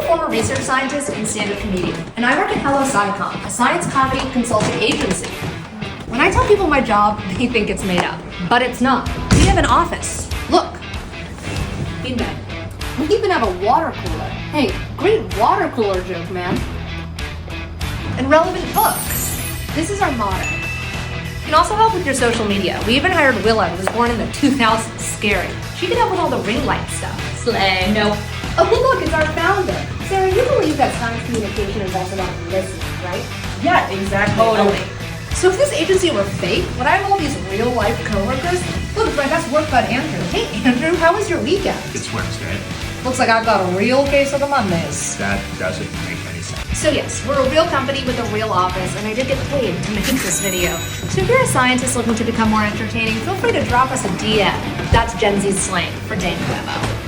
former research scientist and stand-up comedian, and I work at SciCom, a science comedy consulting agency. When I tell people my job, they think it's made up, but it's not. We have an office. Look. Beanbag. We even have a water cooler. Hey, great water cooler joke, man. And relevant books. This is our motto. You can also help with your social media. We even hired Willa, who was born in the 2000s. Scary. She can help with all the ring light stuff. Slay. Nope. Oh, hey, look, it's our founder. Sarah, you believe that science communication involves a lot of listening, right? Yeah, exactly. Totally. So if this agency were fake, would I have all these real-life coworkers? Look, it's my best work bud, Andrew. Hey, Andrew, how was your weekend? It's Wednesday. Looks like I've got a real case of the Mondays. That doesn't make any sense. So yes, we're a real company with a real office, and I did get paid to make this video. So if you're a scientist looking to become more entertaining, feel free to drop us a DM. That's Gen Z's slang for Dame Demo.